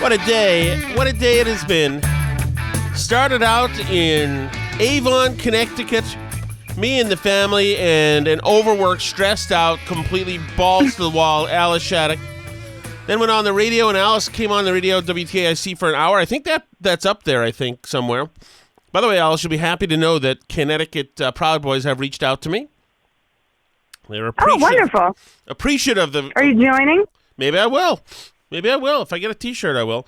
What a day. What a day it has been. Started out in Avon, Connecticut. Me and the family and an overworked, stressed out, completely balls to the wall Alice Shattuck. Then went on the radio, and Alice came on the radio, WTIC, for an hour. I think that's up there, I think, somewhere. By the way, Alice, you'll be happy to know that Connecticut Proud Boys have reached out to me. They're appreciative. Oh, wonderful. Appreciative of the... Are you joining? Maybe I will. If I get a T-shirt, I will.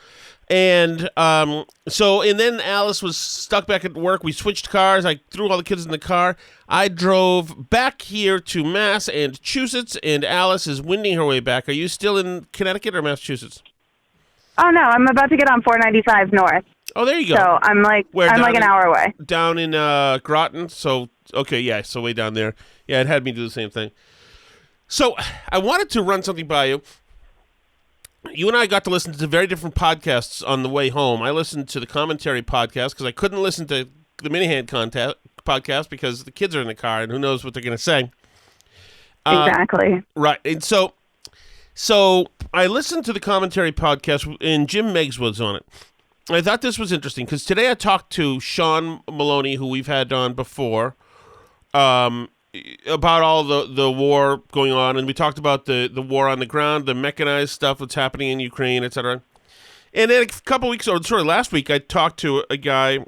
And and then Alice was stuck back at work. We switched cars. I threw all the kids in the car. I drove back here to Massachusetts, and Alice is winding her way back. Are you still in Connecticut or Massachusetts? Oh, no. I'm about to get on 495 North. Oh, there you go. So I'm like an hour away. Down in Groton. So, okay, yeah, so way down there. Yeah, it had me do the same thing. So I wanted to run something by you. You and I got to listen to very different podcasts on the way home. I listened to the commentary podcast because I couldn't listen to the Minihane podcast because the kids are in the car and who knows what they're going to say. Exactly. Right. And so I listened to the commentary podcast and Jim Meigs was on it. I thought this was interesting because today I talked to Sean Maloney, who we've had on before, about all the war going on, and we talked about the war on the ground, the mechanized stuff that's happening in Ukraine, etc. And then a couple weeks, last week, I talked to a guy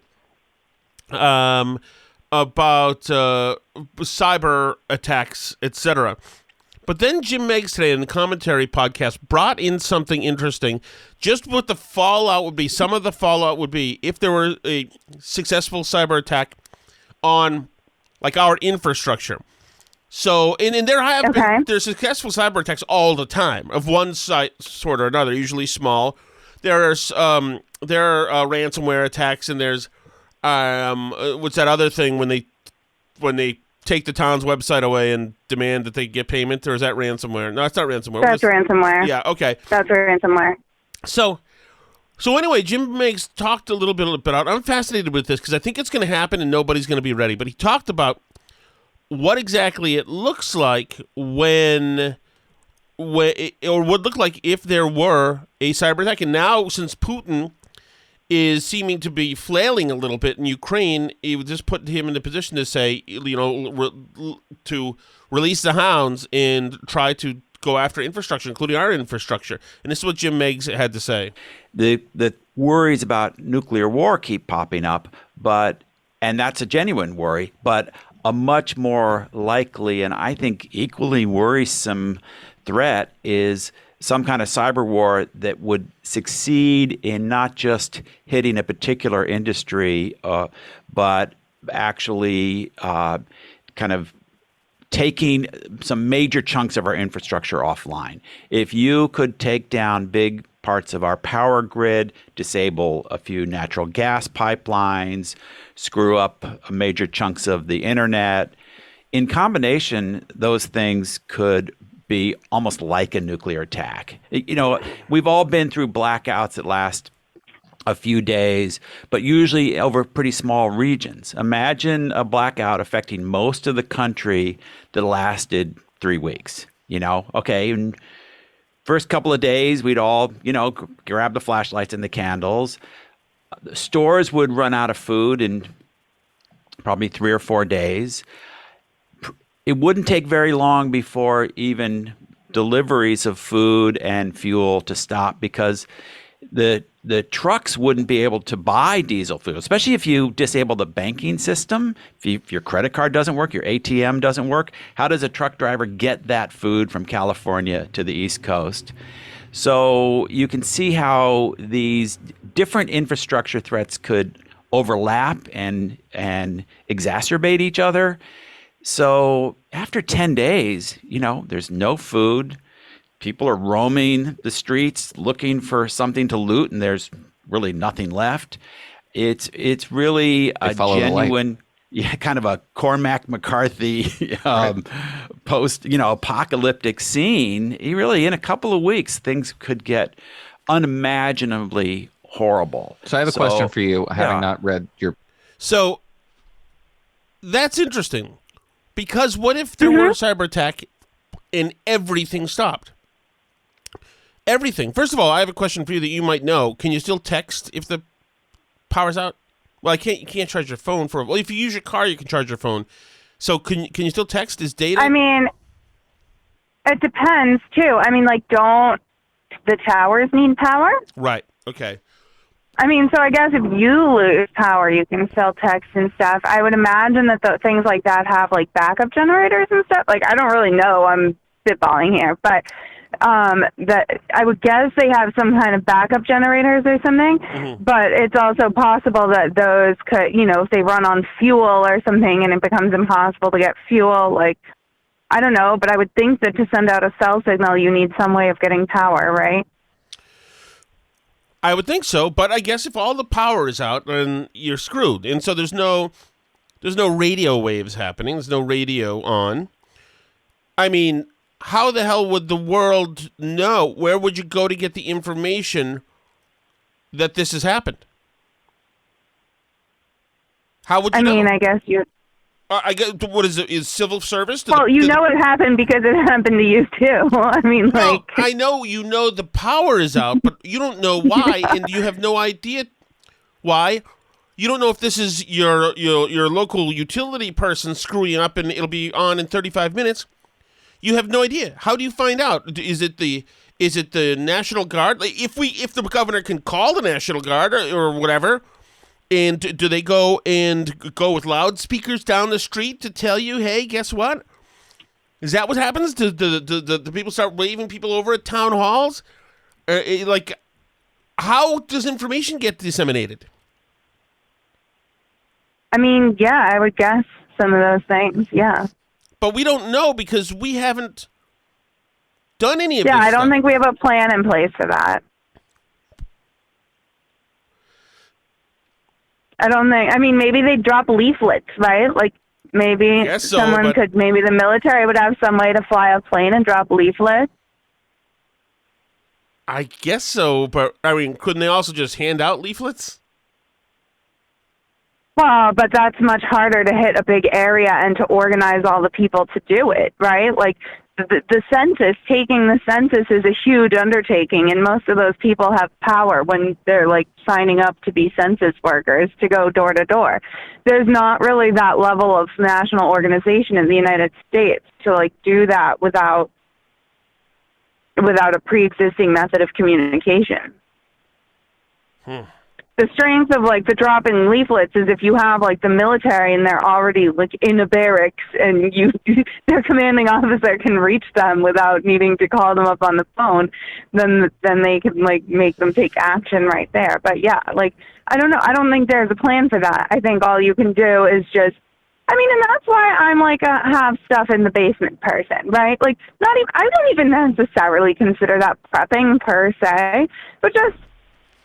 about cyber attacks, etc. But then Jim Meigs today in the commentary podcast brought in something interesting. Just what the fallout would be, some of the fallout would be if there were a successful cyber attack on like our infrastructure. So, and there have been, there's successful cyber attacks all the time of one sort or another, usually small. There are ransomware attacks, and there's what's that other thing when they take the town's website away and demand that they get payment, or is that ransomware? No, it's not ransomware. That's ransomware. Yeah, okay. That's ransomware. So anyway, Jim Meigs talked a little bit about, I'm fascinated with this because I think it's going to happen and nobody's going to be ready, but he talked about what exactly it looks like when it would look like if there were a cyber attack. And now, since Putin is seeming to be flailing a little bit in Ukraine, it would just put him in the position to say, to release the hounds and try to go after infrastructure, including our infrastructure. And this is what Jim Meigs had to say. The worries about nuclear war keep popping up, and that's a genuine worry, but a much more likely and I think equally worrisome threat is some kind of cyber war that would succeed in not just hitting a particular industry, but actually kind of taking some major chunks of our infrastructure offline. If you could take down big parts of our power grid, disable a few natural gas pipelines, screw up major chunks of the internet, in combination, those things could be almost like a nuclear attack. We've all been through blackouts that last a few days, but usually over pretty small regions. Imagine a blackout affecting most of the country that lasted 3 weeks. Okay, and first couple of days, we'd all, grab the flashlights and the candles. The stores would run out of food in probably 3 or 4 days. It wouldn't take very long before even deliveries of food and fuel to stop because the trucks wouldn't be able to buy diesel fuel, especially if you disable the banking system. If your credit card doesn't work, your ATM doesn't work, how does a truck driver get that food from California to the East Coast? So you can see how these different infrastructure threats could overlap and exacerbate each other. So after 10 days, there's no food. People are roaming the streets looking for something to loot, and there's really nothing left. It's really a genuine, kind of a Cormac McCarthy post-apocalyptic scene. Really, in a couple of weeks, things could get unimaginably horrible. So I have a question for you, having not read your... So that's interesting, because what if there were a cyber attack and everything stopped? everything. First of all, I have a question for you that you might know. Can you still text if the power's out? Well, you can't charge your phone for. Well, if you use your car, you can charge your phone. So can you still text? Is data? I mean, it depends too. I mean, like, don't the towers need power? Right. Okay. I mean, so I guess if you lose power, you can still text and stuff. I would imagine that things like that have like backup generators and stuff. Like, I don't really know. I'm spitballing here, but that I would guess they have some kind of backup generators or something. Mm-hmm. But it's also possible that those could, if they run on fuel or something and it becomes impossible to get fuel, like, I don't know, but I would think that to send out a cell signal, you need some way of getting power, right? I would think so, but I guess if all the power is out, then you're screwed. And so there's no radio waves happening. There's no radio on. I mean, how the hell would the world know? Where would you go to get the information that this has happened? How would you know? I mean, I guess you... I guess, what is it? Is civil service? Well, you know it happened because it happened to you too. I mean, well, I know the power is out, but you don't know why, and you have no idea why. You don't know if this is your local utility person screwing up, and it'll be on in 35 minutes. You have no idea. How do you find out? Is it the National Guard? Like, if the governor can call the National Guard or whatever. And do they go with loudspeakers down the street to tell you, hey, guess what? Is that what happens? Do the people start waving people over at town halls? Like, how does information get disseminated? I mean, yeah, I would guess some of those things, yeah. But we don't know because we haven't done any of this Yeah, I don't stuff. think we have a plan in place for that. I don't think. I mean, maybe they drop leaflets, right? Like maybe maybe the military would have some way to fly a plane and drop leaflets. I guess so, but I mean, couldn't they also just hand out leaflets? Well, but that's much harder to hit a big area and to organize all the people to do it, right? Like the census, taking the census is a huge undertaking, and most of those people have power when they're like signing up to be census workers to go door to door. There's not really that level of national organization in the United States to like do that without a pre-existing method of communication. The strength of like the dropping leaflets is if you have like the military and they're already like in a barracks and their commanding officer can reach them without needing to call them up on the phone, then they can like make them take action right there. But yeah, like I don't know. I don't think there's a plan for that. I think all you can do is just. I mean, and that's why I'm like a have stuff in the basement person, right? Like I don't even necessarily consider that prepping per se, but just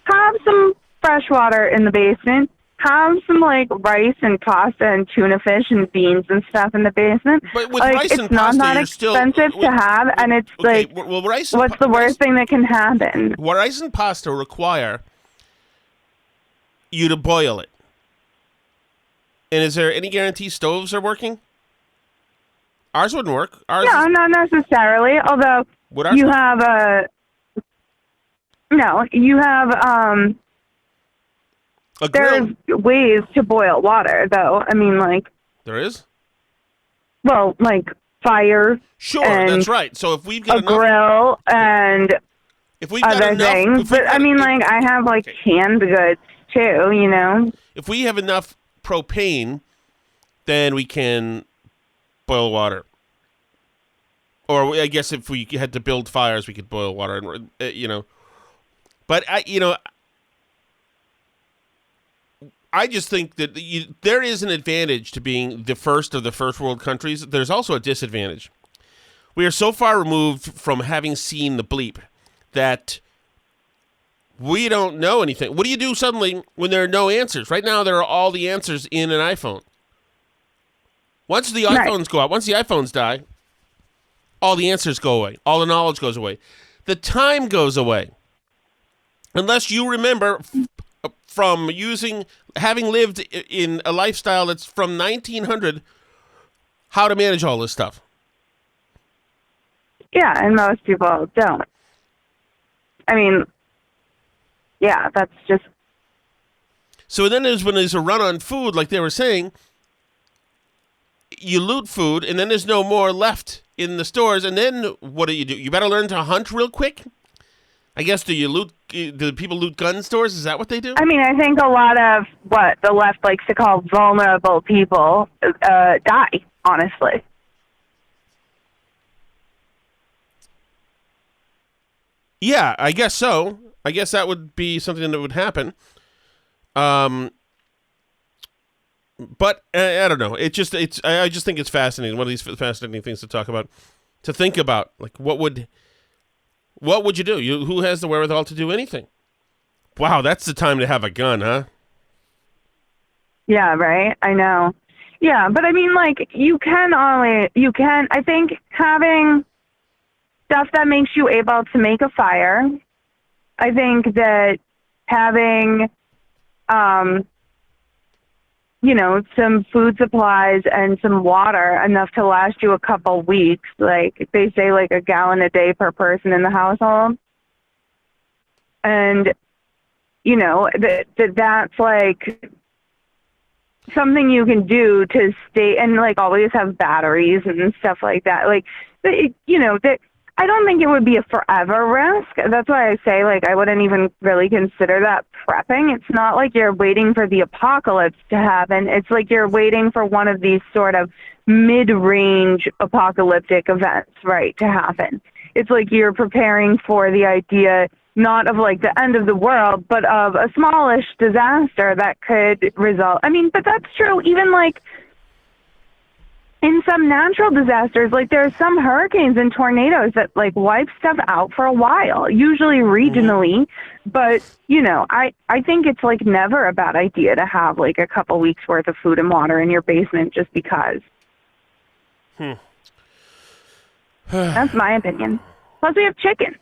have some fresh water in the basement, have some like rice and pasta and tuna fish and beans and stuff in the basement. But with like, rice it's and not pasta, that you're expensive to have, and it's okay, like, well, what's the worst thing that can happen? Well, rice and pasta require you to boil it. And is there any guarantee stoves are working? Ours wouldn't work. No, not necessarily. Although you have there's ways to boil water, though. I mean, like there is. Well, like fire. Sure, that's right. So if we've got a grill and if we've got other things, but I mean, like I have like canned goods too. You know. If we have enough propane, then we can boil water. Or I guess if we had to build fires, we could boil water, and But I just think that there is an advantage to being the first of the first world countries. There's also a disadvantage. We are so far removed from having seen the bleep that we don't know anything. What do you do suddenly when there are no answers? Right now, there are all the answers in an iPhone. Once the iPhones go out, once the iPhones die, all the answers go away. All the knowledge goes away. The time goes away. Unless you remember from having lived in a lifestyle that's from 1900, how to manage all this stuff. Yeah, and most people don't. I mean, yeah, that's just... So then when there's a run on food, like they were saying, you loot food, and then there's no more left in the stores, and then what do? You better learn to hunt real quick? I guess, do people loot gun stores? Is that what they do? I mean, I think a lot of what the left likes to call vulnerable people die, honestly. Yeah, I guess so. I guess that would be something that would happen. But I don't know. I just think it's fascinating. One of these fascinating things to talk about, to think about. Like, what would you do? Who has the wherewithal to do anything? Wow, that's the time to have a gun, huh? Yeah, right. I know. Yeah, but I mean, like, I think having stuff that makes you able to make a fire. I think that having, some food supplies and some water enough to last you a couple weeks, like they say, like a gallon a day per person in the household. And, that's like something you can do to stay, and like always have batteries and stuff like that. Like, I don't think it would be a forever risk. That's why I say, like, I wouldn't even really consider that prepping. It's not like you're waiting for the apocalypse to happen. It's like you're waiting for one of these sort of mid-range apocalyptic events, right, to happen. It's like you're preparing for the idea not of, like, the end of the world, but of a smallish disaster that could result. I mean, but that's true even, like, in some natural disasters. Like, there are some hurricanes and tornadoes that, like, wipe stuff out for a while, usually regionally. But, I think it's, like, never a bad idea to have, like, a couple weeks worth of food and water in your basement just because. That's my opinion. Plus, we have chicken.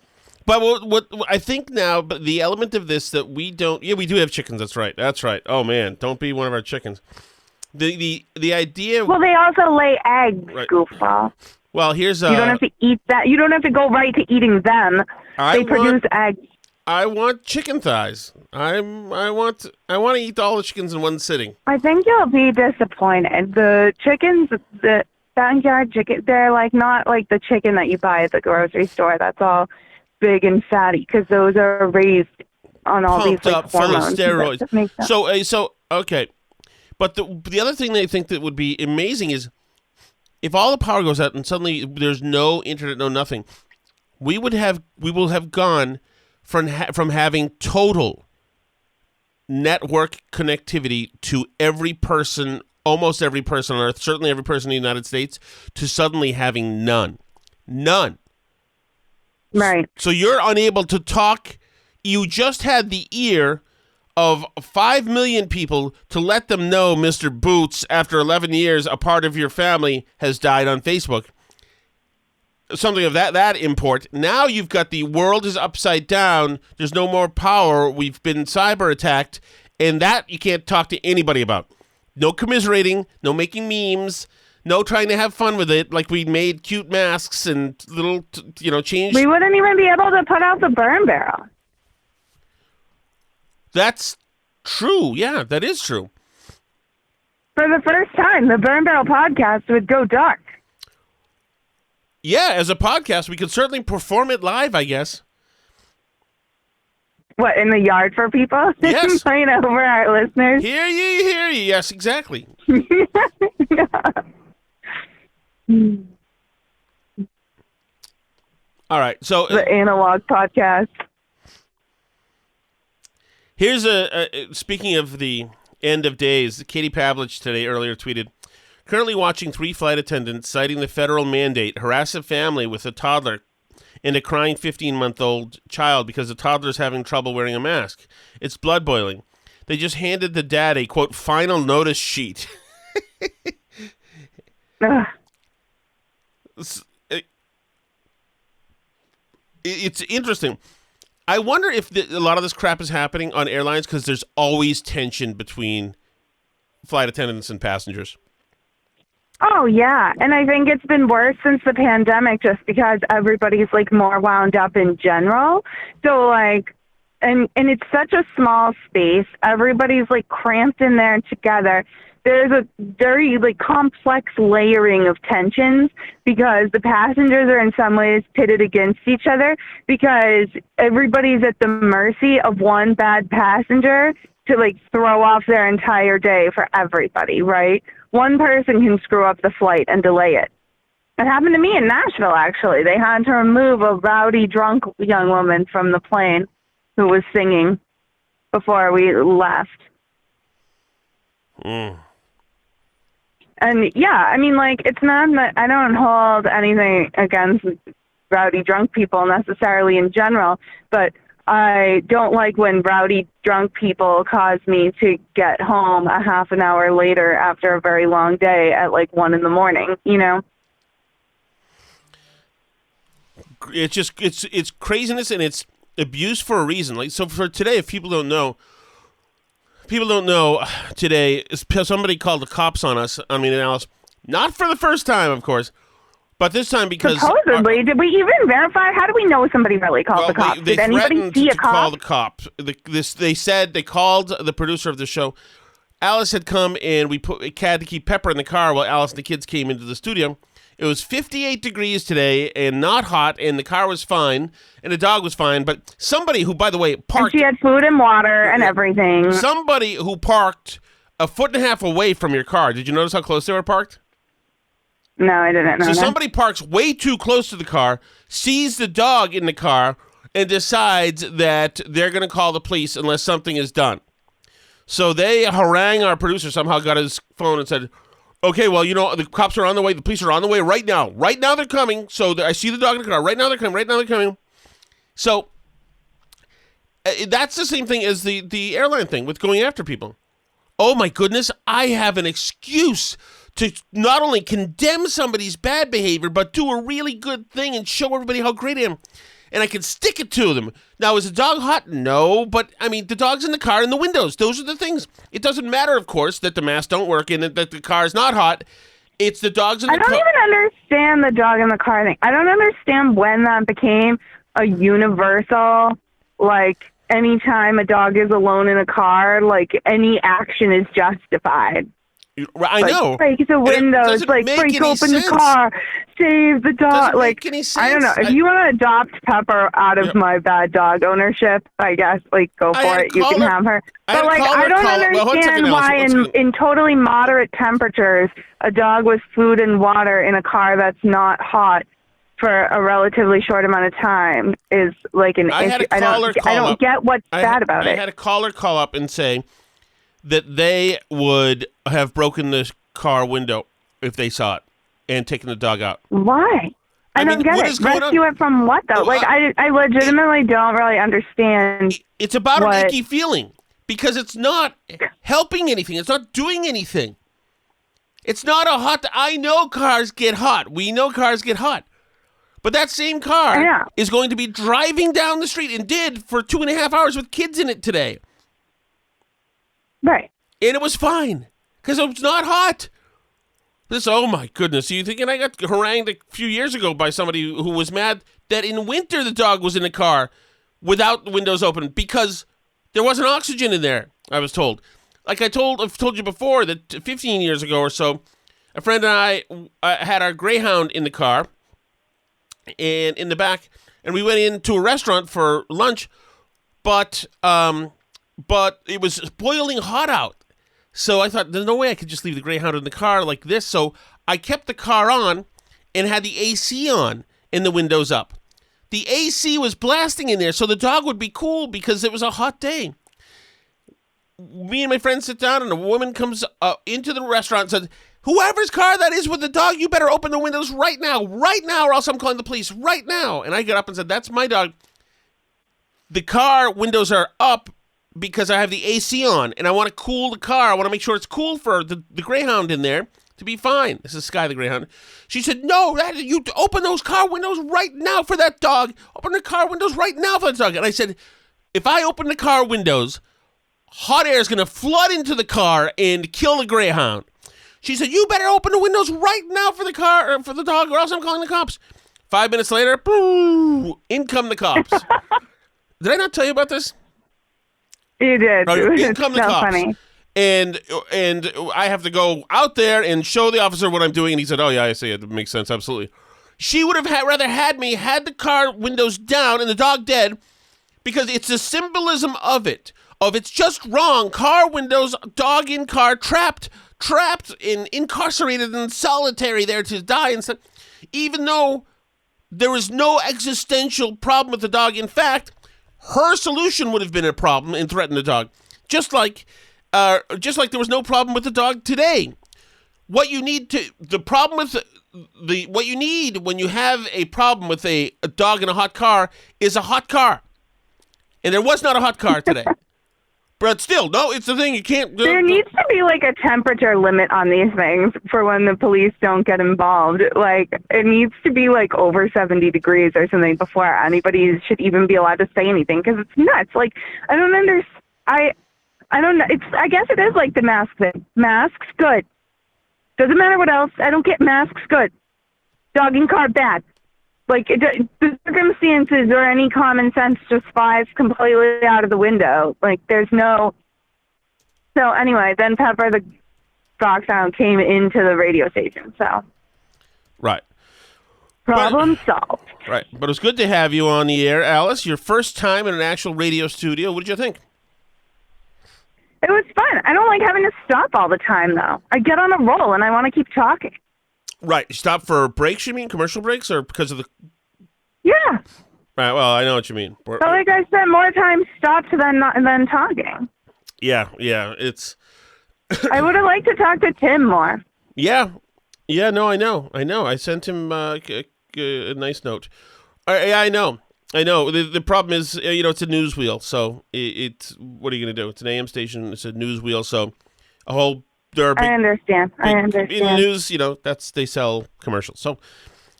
But what I think now, but the element of this that we don't, we do have chickens. That's right. Oh man, don't be one of our chickens. The idea. Well, they also lay eggs, right. Goofball. Well, here's you don't have to eat that. You don't have to go right to eating them. They produce eggs. I want chicken thighs. I want to eat all the chickens in one sitting. I think you'll be disappointed. The chickens, the backyard chicken, they're like not like the chicken that you buy at the grocery store. That's all big and fatty, because those are raised on all pumped these like, up full of hormones. steroids. So okay, but the other thing that I think that would be amazing is if all the power goes out and suddenly there's no internet, no nothing. We will have gone from having total network connectivity to every person, almost every person on Earth, certainly every person in the United States, to suddenly having none. Right. So you're unable to talk. You just had the ear of 5 million people to let them know Mr. Boots, after 11 years, a part of your family has died on Facebook. Something of that import. Now you've got the world is upside down. There's no more power. We've been cyber attacked. And that you can't talk to anybody about. No commiserating, no making memes, no trying to have fun with it, like we made cute masks and little, change. We wouldn't even be able to put out the burn barrel. That's true. Yeah, that is true. For the first time, the Burn Barrel podcast would go dark. Yeah, as a podcast, we could certainly perform it live, I guess. What, in the yard for people? Yes. Playing over our listeners? Hear ye. Yes, exactly. All right, so the analog podcast. Here's speaking of the end of days, Katie Pavlich today earlier tweeted, currently watching 3 flight attendants citing the federal mandate harass a family with a toddler and a crying 15-month-old child because the toddler's having trouble wearing a mask. It's blood boiling. They just handed the dad a, quote, final notice sheet. It's interesting. I wonder if a lot of this crap is happening on airlines because there's always tension between flight attendants and passengers. Oh, yeah. And I think it's been worse since the pandemic just because everybody's, like, more wound up in general. So, like, and it's such a small space. Everybody's, like, cramped in there together. There's a very, like, complex layering of tensions because the passengers are in some ways pitted against each other because everybody's at the mercy of one bad passenger to, like, throw off their entire day for everybody, right? One person can screw up the flight and delay it. It happened to me in Nashville, actually. They had to remove a rowdy, drunk young woman from the plane who was singing before we left. Mm. And, yeah, I mean, like, it's not that I don't hold anything against rowdy, drunk people necessarily in general, but I don't like when rowdy, drunk people cause me to get home a half an hour later after a very long day at, like, 1 a.m, you know? It's just, it's craziness and it's abuse for a reason. Like, so for today, if people don't know today, somebody called the cops on us, I mean, in Alice, not for the first time, of course, but this time because... Supposedly. Did we even verify? How do we know somebody really called the cops? They Did anybody see a cop? Call the cops. They said they called the producer of the show. Alice had come and we had to keep Pepper in the car while Alice and the kids came into the studio. It was 58 degrees today and not hot, and the car was fine, and the dog was fine, but somebody who, by the way, parked... And she had food and water and everything. Somebody who parked a foot and a half away from your car. Did you notice how close they were parked? No, I didn't know So that. somebody parks way too close to the car, sees the dog in the car, and decides that they're going to call the police unless something is done. So they harangue our producer, somehow got his phone and said, okay, well, you know, the cops are on the way. The police are on the way right now. Right now they're coming. So I see the dog in the car. Right now they're coming. Right now they're coming. So that's the same thing as the airline thing with going after people. Oh, my goodness. I have an excuse to not only condemn somebody's bad behavior, but do a really good thing and show everybody how great I am. And I can stick it to them. Now, is the dog hot? No, but, I mean, the dog's in the car and the windows. Those are the things. It doesn't matter, of course, that the masks don't work and that the car is not hot. It's the dogs in the car. I don't even understand the dog in the car thing. I don't understand when that became a universal, like, anytime a dog is alone in a car, like, any action is justified. I know. Break the windows, like break open the car, save the dog. Like, I don't know. If you want to adopt Pepper out of my bad dog ownership, I guess, like, go for it. You can have her. But, like, I don't understand why in totally moderate temperatures, a dog with food and water in a car that's not hot for a relatively short amount of time is like an issue. I don't get what's bad about it. I had a caller call up and say that they would have broken the car window if they saw it and taken the dog out. Why? I don't get it. Rescue it from what, though? Like, I legitimately don't really understand. It's about an icky feeling because it's not helping anything. It's not doing anything. It's not a hot... I know cars get hot. We know cars get hot. But that same car is going to be driving down the street and did for 2.5 hours with kids in it today. Right. And it was fine because it was not hot. Oh my goodness. You thinking I got harangued a few years ago by somebody who was mad that in winter the dog was in the car without the windows open because there wasn't oxygen in there, I was told. Like I've told you before that 15 years ago or so, a friend and I had our Greyhound in the car and in the back, and we went into a restaurant for lunch, but it was boiling hot out. So I thought, there's no way I could just leave the Greyhound in the car like this. So I kept the car on and had the AC on and the windows up. The AC was blasting in there, so the dog would be cool because it was a hot day. Me and my friend sit down, and a woman comes into the restaurant and says, whoever's car that is with the dog, you better open the windows right now, or else I'm calling the police right now. And I got up and said, that's my dog. The car windows are up because I have the AC on, and I want to cool the car. I want to make sure it's cool for the Greyhound in there to be fine. This is Sky the Greyhound. She said, no, you open those car windows right now for that dog. Open the car windows right now for the dog. And I said, if I open the car windows, hot air is going to flood into the car and kill the Greyhound. She said, "You better open the windows right now for the car or for the dog, or else I'm calling the cops." 5 minutes later, boo, in come the cops. Did I not tell you about this? You did. In It's come the so cops. funny. And I have to go out there and show the officer what I'm doing. And he said, "Oh, yeah, I see it. It makes sense. Absolutely." She would have rather had me had the car windows down and the dog dead, because it's the symbolism of it. It's just wrong. Car windows, dog in car, trapped and incarcerated and solitary there to die. And stuff. Even though there was no existential problem with the dog. In fact, her solution would have been a problem and threatened the dog. Just like there was no problem with the dog today. What you need when you have a problem with a dog in a hot car is a hot car. And there was not a hot car today. But still, no, it's the thing. You can't... There needs to be, like, a temperature limit on these things for when the police don't get involved. Like, it needs to be, like, over 70 degrees or something before anybody should even be allowed to say anything, because it's nuts. Like, I don't understand. I don't know. I guess it is like the mask thing. Masks, good. Doesn't matter what else. I don't get masks, good. Dog in car, bad. Like, the circumstances or any common sense just flies completely out of the window. Like, there's no... So, anyway, then Pepper the Foxhound came into the radio station, so... Right. Problem solved. Right. But it was good to have you on the air, Alice. Your first time in an actual radio studio. What did you think? It was fun. I don't like having to stop all the time, though. I get on a roll, and I want to keep talking. Right. Stop for breaks, you mean? Commercial breaks, or because of the... Yeah. Right. Well, I know what you mean. So, like I spent more time stopped than talking. Yeah. It's... I would have liked to talk to Tim more. Yeah. No, I know. I sent him a nice note. I know. The problem is, it's a news wheel. So it's what are you going to do? It's an AM station. It's a news wheel. So a whole... I understand. In the news, they sell commercials. So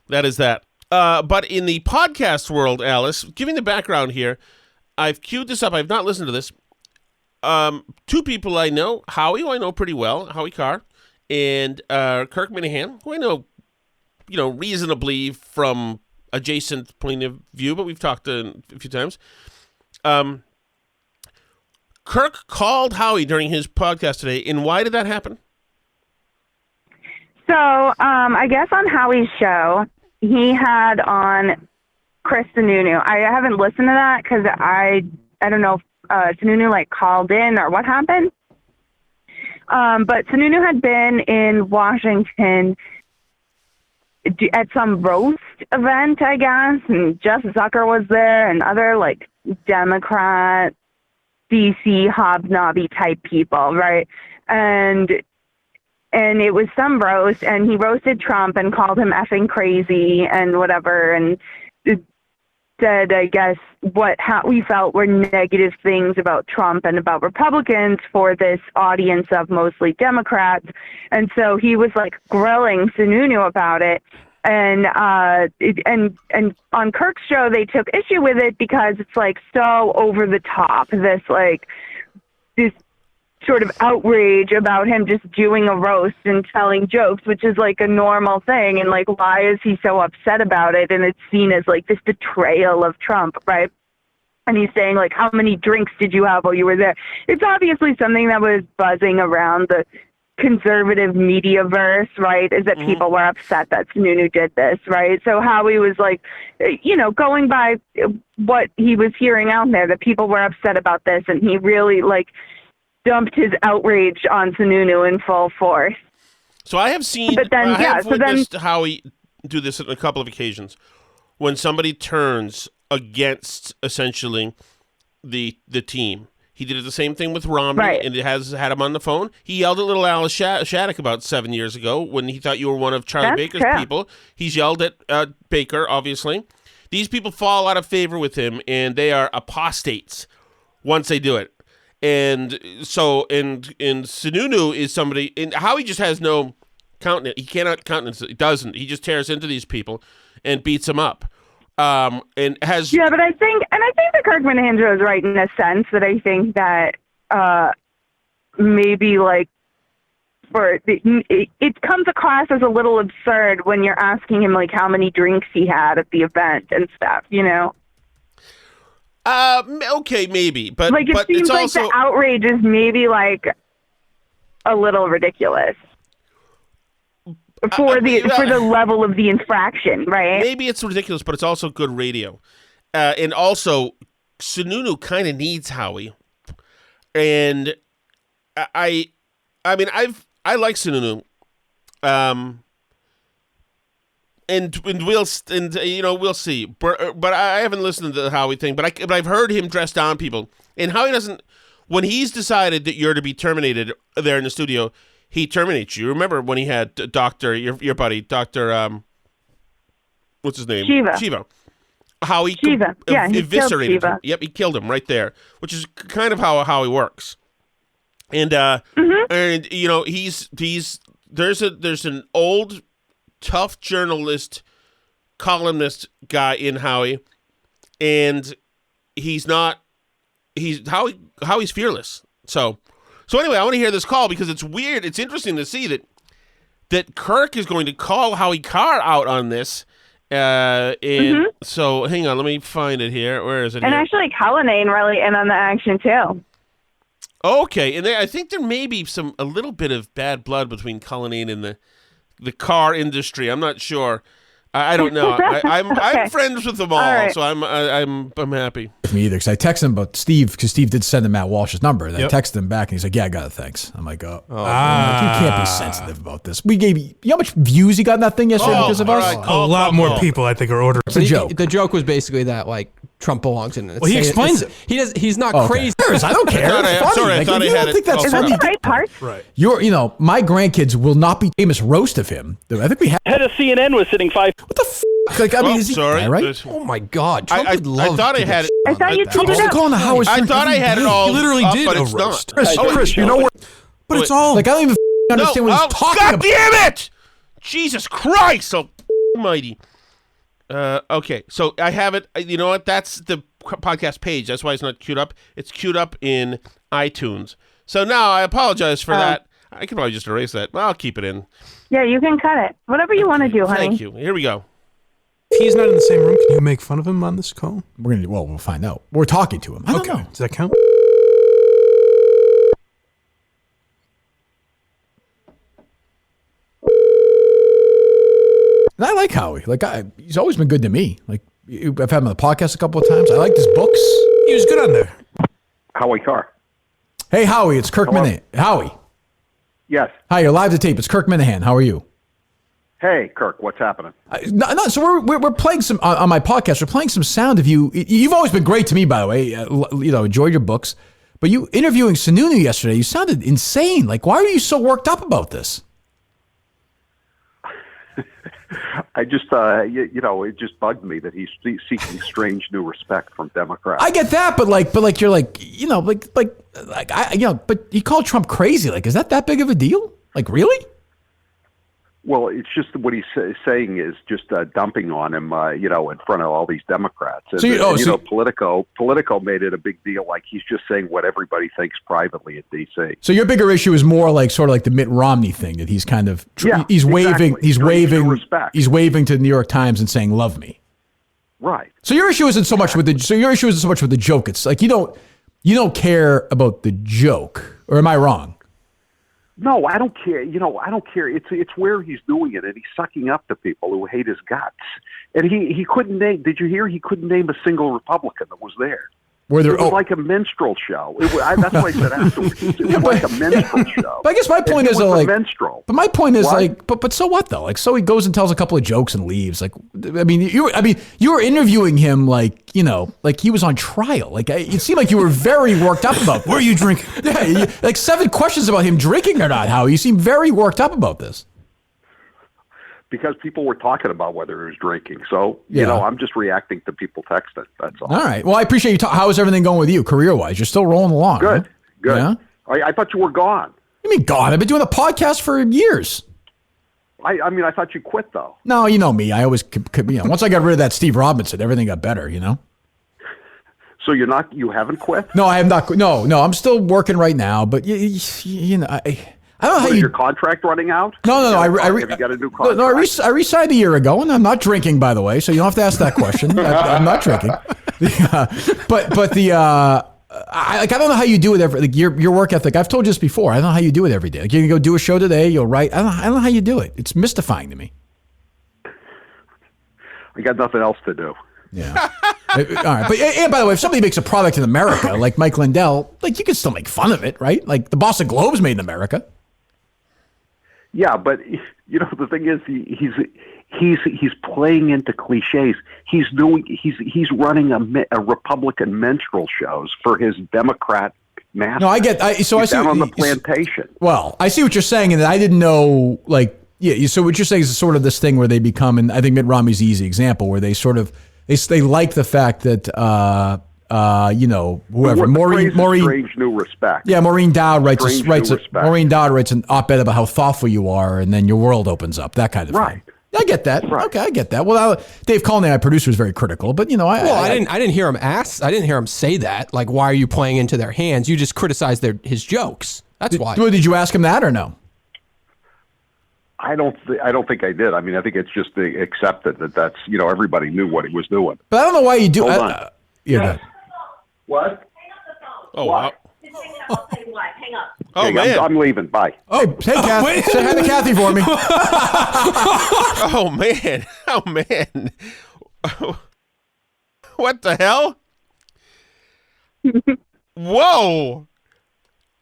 that is that. But in the podcast world, Alice, giving the background here, I've queued this up. I've not listened to this. Two people I know, Howie, who I know pretty well, Howie Carr, and Kirk Minihane, who I know, reasonably from adjacent point of view, but we've talked a few times. Kirk called Howie during his podcast today, and why did that happen? So, I guess on Howie's show, he had on Chris Sununu. I haven't listened to that because I don't know if Sununu called in or what happened. But Sununu had been in Washington at some roast event, I guess, and Jeff Zucker was there and other Democrat DC hobnobby type people, right? And it was some roast, and he roasted Trump and called him effing crazy and whatever, and said, I guess, how we felt were negative things about Trump and about Republicans for this audience of mostly Democrats. And so he was grilling Sununu about it. And on Kirk's show, they took issue with it because it's so over the top. This sort of outrage about him just doing a roast and telling jokes, which is a normal thing. And why is he so upset about it? And it's seen as this betrayal of Trump, right? And he's saying how many drinks did you have while you were there? It's obviously something that was buzzing around the conservative mediaverse, right, is that people were upset that Sununu did this, right? So Howie was going by what he was hearing out there, that people were upset about this, and he really dumped his outrage on Sununu in full force. So I have seen, but then, I have witnessed Howie do this on a couple of occasions when somebody turns against essentially the team. He did the same thing with Romney, right, and it has had him on the phone. He yelled at little Alice Shattuck about 7 years ago when he thought you were one of Charlie Baker's people. He's yelled at Baker, obviously. These people fall out of favor with him, and they are apostates once they do it. And so, and Sununu is somebody, and Howie just has no countenance. He cannot countenance it. He doesn't. He just tears into these people and beats them up. And has but I think that Kirk Minihane is right in a sense that I think that maybe it comes across as a little absurd when you're asking him like how many drinks he had at the event and stuff, you know? Okay, maybe, but like it but seems it's like also the outrage is maybe like a little ridiculous for the level of the infraction, right? Maybe it's ridiculous, but it's also good radio, and also Sununu kind of needs Howie, and I mean I like Sununu, and we'll see. But I haven't listened to the Howie thing. But I've heard him dress down people. And Howie doesn't. When he's decided that you're to be terminated there in the studio, he terminates you. Remember when he had Doctor your buddy Doctor what's his name? Shiva. Howie Shiva. Yeah, he eviscerated killed him. Shiva. Yep, he killed him right there, which is kind of how Howie works. And and you know he's there's an old tough journalist, columnist guy in Howie, and Howie's fearless. So anyway, I want to hear this call because it's weird. It's interesting to see that Kirk is going to call Howie Carr out on this. So hang on, let me find it here. Where is it? And here? actually, Cullinane really in on the action too. Okay, and I think there may be a little bit of bad blood between Cullinane and the car industry. I'm not sure. I don't know. I'm friends with them all, right. so I'm happy. Me either, because I texted him about Steve, because Steve did send him Matt Walsh's number, and I texted him back, and he's like, "Yeah, I got it, thanks." I'm like, "Oh, you can't be sensitive about this." We gave you know how much views he got in that thing yesterday because of us. Right, A lot more people, I think, are ordering. It's a joke. The joke was basically that like Trump belongs in it. Well, he explains it. He's not crazy. I don't care. It's funny. I thought I you had don't think it. that's Is that funny? the right part? Right. My grandkids will not be famous roast of him. I think we had. Head of CNN was sitting 5. What the f? Like, I mean, is he sorry. right? Oh my God, Trump I would love. thought I had it. I thought you Trump's tweeted calling the out. Howard I Stern thought I every had it day. all. He literally up, did but a it's roast. not. Chris, you know what? But it's all Like, I don't even understand what he's talking God about. damn it! Jesus Christ! So mighty. Okay, so I have it. You know what? That's the podcast page. That's why it's not queued up. It's queued up in iTunes. So now I apologize for that. I can probably just erase that. Well, I'll keep it in. Yeah, you can cut it. Whatever you want to do, honey. Thank you. Here we go. If he's not in the same room, can you make fun of him on this call? We'll find out. We're talking to him. I don't know. Does that count? And I like Howie. Like, he's always been good to me. Like, I've had him on the podcast a couple of times. I like his books. He was good on there. Howie Carr. Hey, Howie, it's Kirk Minihane. Howie. Yes. Hi, you're live to tape. It's Kirk Minihane. How are you? Hey, Kirk, what's happening? So we're playing some on my podcast. We're playing some sound of you. You've always been great to me, by the way. Enjoyed your books, but you interviewing Sununu yesterday. You sounded insane. Like, why are you so worked up about this? I just, it just bugged me that he's seeking strange new respect from Democrats. I get that, but you're like, but you called Trump crazy. Like, is that big of a deal? Like, really? Well, it's just what he's saying is just dumping on him, in front of all these Democrats. And, Politico made it a big deal, like he's just saying what everybody thinks privately at D.C. So your bigger issue is more like sort of like the Mitt Romney thing that he's kind of he's exactly. waving Respect. He's waving to the New York Times and saying "Love me." Right. So your issue isn't so much with the joke. It's like you don't care about the joke, or am I wrong? No, I don't care. I don't care. It's where he's doing it, and he's sucking up to people who hate his guts. And he couldn't name. Did you hear? He couldn't name a single Republican that was there. It was like a minstrel show. That's what I said afterwards. It was like a minstrel show. But I guess my point is, like, like, minstrel. But my point is, What? like, but so what though? Like, so he goes and tells a couple of jokes and leaves. Like, you were interviewing him like he was on trial. Like, it seemed like you were very worked up about this. Where are you drinking? Yeah, like 7 questions about him drinking or not. How you seem very worked up about this. Because people were talking about whether he was drinking. So, I'm just reacting to people texting. That's all. All right. Well, I appreciate you. How is everything going with you, career-wise? You're still rolling along. Good. Huh? Good. Yeah? I thought you were gone. You mean gone? I've been doing the podcast for years. I thought you quit, though. No, you know me. I always, once I got rid of that Steve Robinson, everything got better, So you haven't quit? No, I have not. No, I'm still working right now. But I don't know how What, is you. your contract running out? No. Have you got a new contract? No, I re-signed a year ago, and I'm not drinking, by the way, so you don't have to ask that question. I'm not drinking. But I don't know how you do it every. Like your work ethic. I've told you this before. I don't know how you do it every day. Like you're gonna go do a show today. You'll write. I don't know how you do it. It's mystifying to me. I got nothing else to do. Yeah. All right. But and by the way, if somebody makes a product in America, like Mike Lindell, like you can still make fun of it, right? Like the Boston Globe's made in America. Yeah, but the thing is, he's playing into cliches. He's running a Republican minstrel shows for his Democrat master. No, I get. I see down on the plantation. Well, I see what you're saying, and I didn't know. Like, yeah. So what you're saying is sort of this thing where they become, and I think Mitt Romney's the easy example, where they sort of they like the fact that whoever Maureen strange new respect. Yeah, Maureen Dowd writes respect. Maureen Dowd writes an op-ed about how thoughtful you are, and then your world opens up. That kind of right. thing. I get that. Right. Okay, I get that. Well, Dave Cullinane, our producer, is very critical, but I didn't hear him ask. I didn't hear him say that. Like, why are you playing into their hands? You just criticized his jokes. That's why. Did you ask him that or no? I don't think I did. I mean, I think it's just accepted that's everybody knew what he was doing. But I don't know why you do. Hold on. What? Oh, wow. I'll tell you what. Hang up. Oh, Okay, man. I'm leaving. Bye. Hey, Kathy. Say hi to Kathy for me. Oh, man. Oh, man. What the hell? Whoa.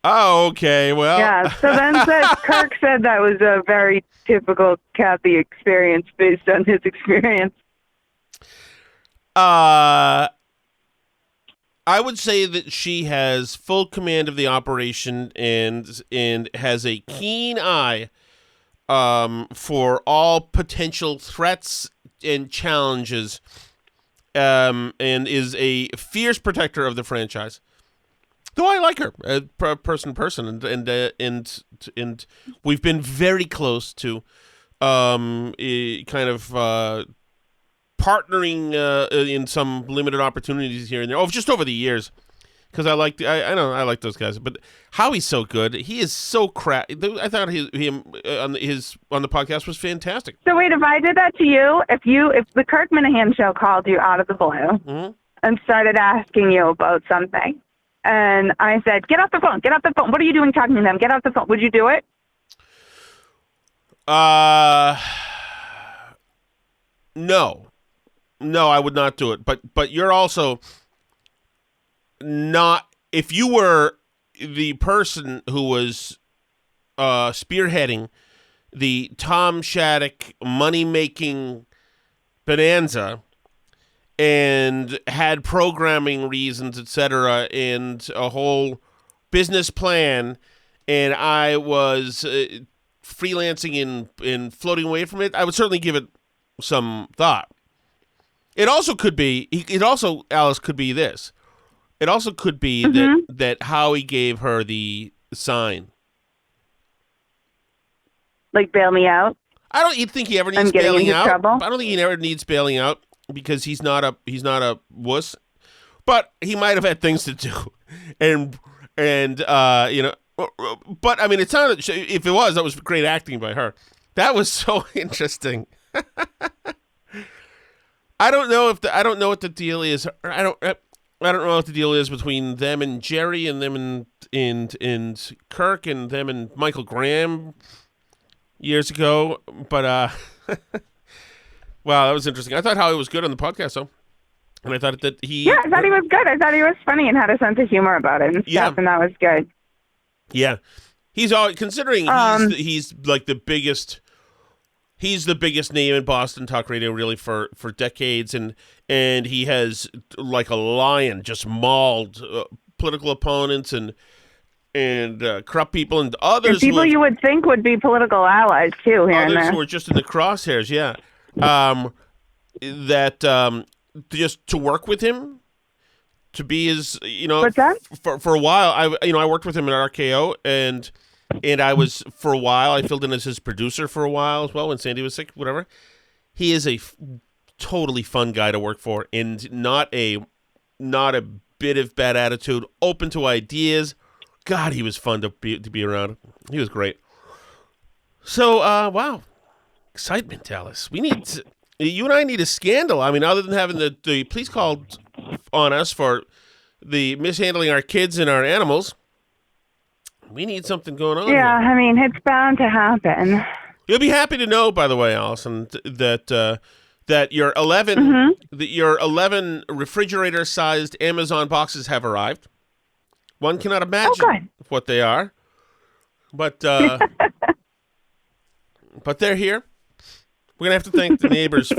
Oh, okay. Well. Yeah. So then Kirk said that was a very typical Kathy experience based on his experience. I would say that she has full command of the operation and has a keen eye for all potential threats and challenges, and is a fierce protector of the franchise. Though I like her, person, and we've been very close to partnering in some limited opportunities here and there. Oh, just over the years, because I like those guys. But Howie's so good. He is so crap. I thought him on the podcast was fantastic. So wait, if I did that to you, if the Kirk Minihane show called you out of the blue and started asking you about something, and I said, "Get off the phone! Get off the phone! What are you doing talking to them? Get off the phone!" Would you do it? No, I would not do it. But you're also not. If you were the person who was spearheading the Tom Shattuck money-making bonanza and had programming reasons, etc., and a whole business plan, and I was freelancing and floating away from it, I would certainly give it some thought. It also could be. Alice, could be this. It also could be that Howie gave her the sign. Like bail me out. I don't think he ever needs bailing out. I don't think he ever needs bailing out because he's not a wuss. But he might have had things to do, and But I mean, it sounded. If it was, that was great acting by her. That was so interesting. I don't know what the deal is. I don't know what the deal is between them and Jerry and them and Kirk and them and Michael Graham years ago. But wow, that was interesting. I thought Howie was good on the podcast, though, and I thought that he. Yeah, I thought he was good. I thought he was funny and had a sense of humor about it and stuff, and that was good. Yeah, he's all considering he's like the biggest. He's the biggest name in Boston talk radio, really, for decades, and he has, like a lion, just mauled political opponents and corrupt people and others. And people you would think would be political allies too, here and there. Others who are just in the crosshairs, yeah. Just to work with him, to be his, What's that? For a while, I worked with him at RKO and I was, for a while, I filled in as his producer for a while as well when Sandy was sick, whatever. He is a totally fun guy to work for and not a bit of bad attitude, open to ideas. God, he was fun to be around. He was great. So, wow. Excitement, Alice. You and I need a scandal. I mean, other than having the police called on us for the mishandling our kids and our animals, we need something going on. Yeah, here. I mean, it's bound to happen. You'll be happy to know, by the way, Allison, that your 11 refrigerator-sized Amazon boxes have arrived. One cannot imagine what they are, but but they're here. We're gonna have to thank the neighbors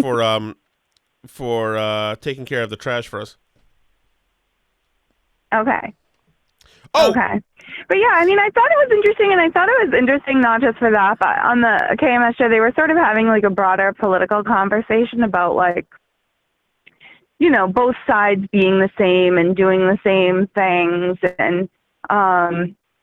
for taking care of the trash for us. Okay. Oh. Okay. But yeah, I mean, I thought it was interesting, and I thought it was interesting not just for that, but on the KMS show, they were sort of having like a broader political conversation about like, you know, both sides being the same and doing the same things. And,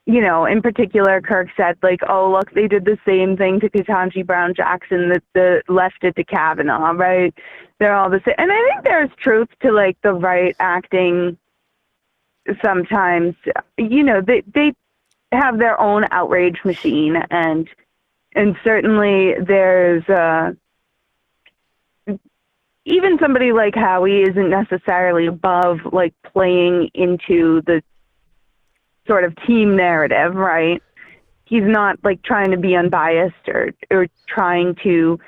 you know, in particular, Kirk said like, oh, look, they did the same thing to Ketanji Brown Jackson that the left did to Kavanaugh, right? They're all the same. And I think there's truth to like the right acting sometimes. You know, they have their own outrage machine, and certainly there's even somebody like Howie isn't necessarily above like playing into the sort of team narrative, right? He's not like trying to be unbiased or trying to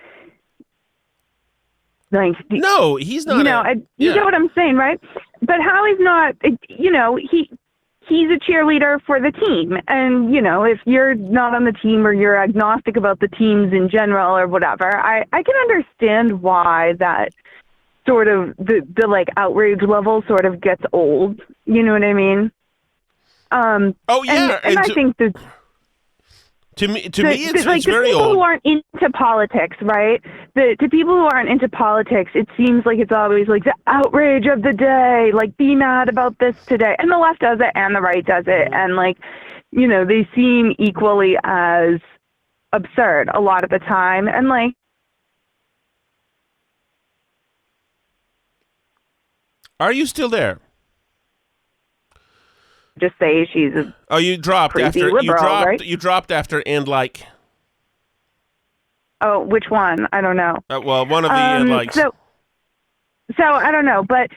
like. No, he's not. You know, you know what I'm saying, right? But Howie's not. You know, he's a cheerleader for the team, and you know, if you're not on the team or you're agnostic about the teams in general or whatever, I can understand why that sort of the like outrage level sort of gets old. You know what I mean? Oh yeah, and I think that to me it's like very people old. who aren't into politics, right? To people who aren't into politics, it seems like it's always like the outrage of the day, like be mad about this today. And the left does it and the right does it. And like, you know, they seem equally as absurd a lot of the time. And like, Are you still there? just say she's a you dropped crazy after liberal, right? you dropped after and like. Oh, which one? I don't know. Well, one of the and likes. So I don't know, but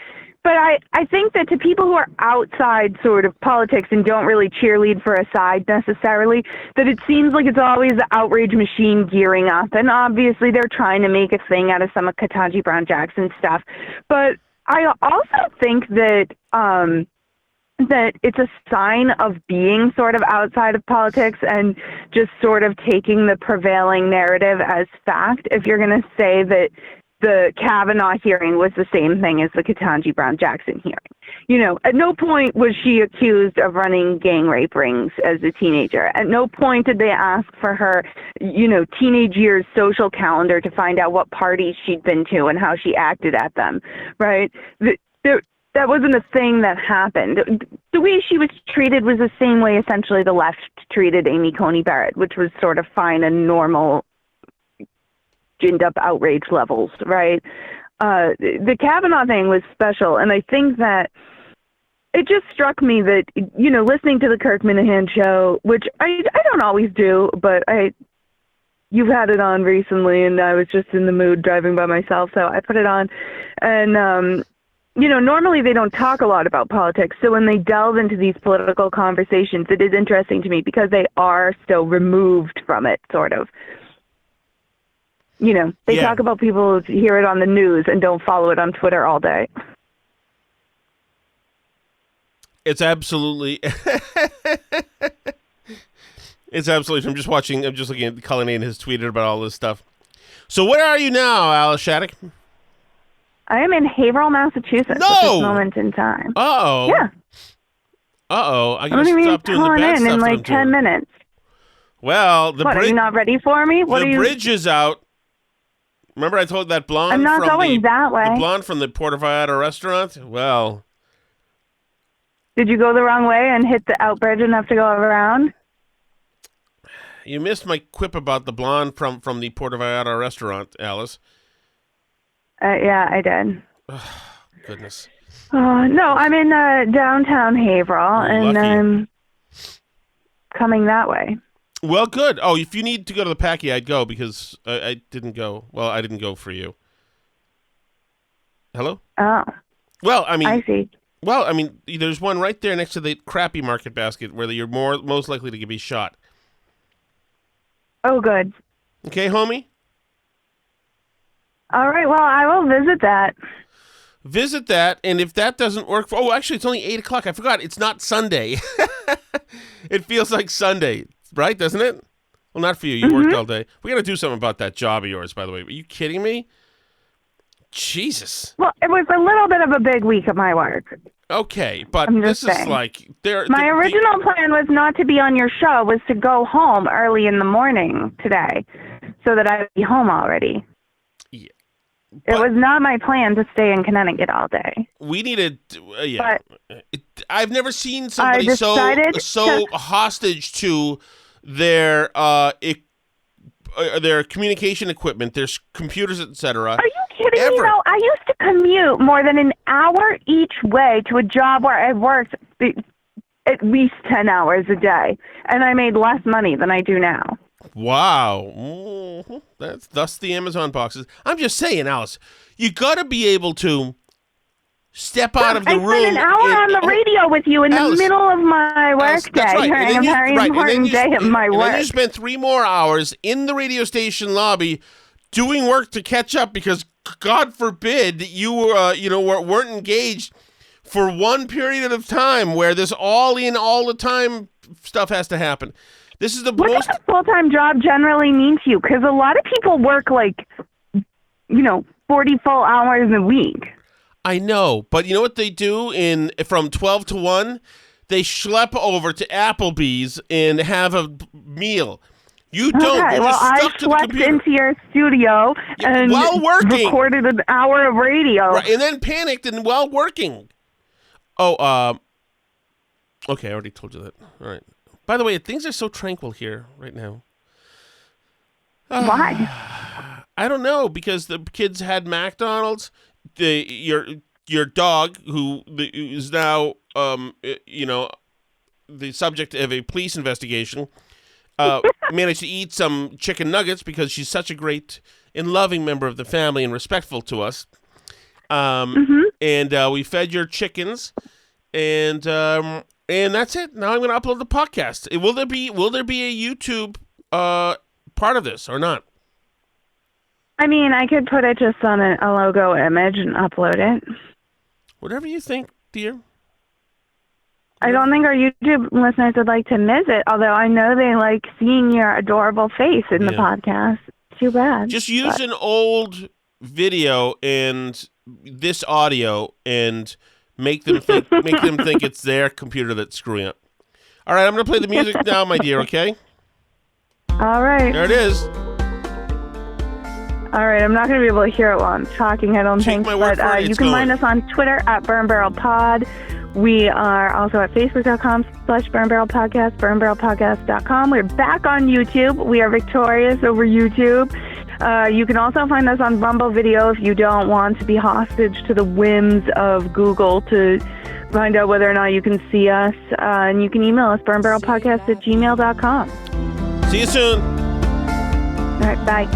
I think that to people who are outside sort of politics and don't really cheerlead for a side necessarily, that it seems like it's always the outrage machine gearing up, and obviously they're trying to make a thing out of some of Ketanji Brown Jackson stuff. But I also think that that it's a sign of being sort of outside of politics and just sort of taking the prevailing narrative as fact. If you're going to say that the Kavanaugh hearing was the same thing as the Ketanji Brown Jackson hearing. You know, at no point was she accused of running gang rape rings as a teenager. At no point did they ask for her, you know, teenage years social calendar to find out what parties she'd been to and how she acted at them, right? That wasn't a thing that happened. The way she was treated was the same way essentially the left treated Amy Coney Barrett, which was sort of fine and normal, ginned up outrage levels, right? The Kavanaugh thing was special, and I think that it just struck me that, you know, listening to the Kirk Minihane show, which I don't always do, but you've had it on recently, and I was just in the mood driving by myself, so I put it on, and you know, normally they don't talk a lot about politics, so when they delve into these political conversations, it is interesting to me because they are so removed from it, sort of. You know, they talk about people who hear it on the news and don't follow it on Twitter all day. It's absolutely... It's absolutely... I'm just looking at Cullinane has tweeted about all this stuff. So where are you now, Alice Shattuck? I am in Haverhill, Massachusetts at this moment in time. Uh-oh. Yeah. Uh-oh. I I'm gotta going to stop be doing the bad calling in stuff. like 10 minutes. Well, What, are you not ready for me? The bridge is out. Remember I told that blonde I'm not going that way. The blonde from the Puerto Vallarta restaurant? Well. Did you go the wrong way and hit the outbridge enough to go around? You missed my quip about the blonde from the Puerto Vallarta restaurant, Alice. Yeah, I did. Oh, goodness. No, I'm in downtown Haverhill, and I'm coming that way. Well, good. Oh, if you need to go to the Packy, I'd go because I didn't go. Well, I didn't go for you. Hello? Oh, Well, I mean, I see. Well, I mean, there's one right there next to the crappy market basket where you're most likely to be shot. Oh, good. Okay, homie? All right, well, I will visit that. Visit that, and if that doesn't work actually, it's only 8 o'clock. I forgot. It's not Sunday. It feels like Sunday, right? Doesn't it? Well, not for you. You worked all day. We got to do something about that job of yours, by the way. Are you kidding me? Jesus. Well, it was a little bit of a big week at my work. Okay, but I'm this just is saying. like... My original plan was not to be on your show, was to go home early in the morning today so that I would be home already. Yeah. It was not my plan to stay in Connecticut all day. We needed... yeah. But I've never seen somebody so hostage to their communication equipment, their computers, etc. Are you kidding me? No, I used to commute more than an hour each way to a job where I worked at least 10 hours a day, and I made less money than I do now. Wow. That's thus the Amazon boxes. I'm just saying, Alice, you got to be able to step out of the room. I spent an hour on the radio with you in the middle of my work day during a very important day at my work. And then you spent 3 more hours in the radio station lobby doing work to catch up because, God forbid, you weren't engaged for one period of time where this all the time stuff has to happen. This is what does a full-time job generally mean to you? Because a lot of people work 40 full hours a week. I know, but you know what they do from 12 to 1? They schlep over to Applebee's and have a meal. You don't. Okay, You're well, just I stuck to the slept computer. into your studio and while working. Recorded an hour of radio. Right, and then panicked and while working. Oh, okay, I already told you that. All right. By the way, things are so tranquil here right now. Why? I don't know, because the kids had McDonald's. Your dog, who is now the subject of a police investigation, managed to eat some chicken nuggets because she's such a great and loving member of the family and respectful to us. And we fed your chickens, and that's it. Now I'm going to upload the podcast. Will there be a YouTube part of this or not? I mean, I could put it just on a logo image and upload it. Whatever you think, dear. I don't think our YouTube listeners would like to miss it, although I know they like seeing your adorable face in the podcast. Too bad. Just use an old video and this audio and make them think it's their computer that's screwing up. All right, I'm going to play the music now, my dear, okay? All right. There it is. All right, I'm not going to be able to hear it while I'm talking, I don't think. But you can find us on Twitter at Burn Barrel Pod. We are also at Facebook.com/Burn Barrel Podcast, BurnBarrelPodcast.com. We're back on YouTube. We are victorious over YouTube. You can also find us on Rumble Video if you don't want to be hostage to the whims of Google to find out whether or not you can see us. And you can email us, burnbarrelpodcast@gmail.com. See you soon. All right, bye.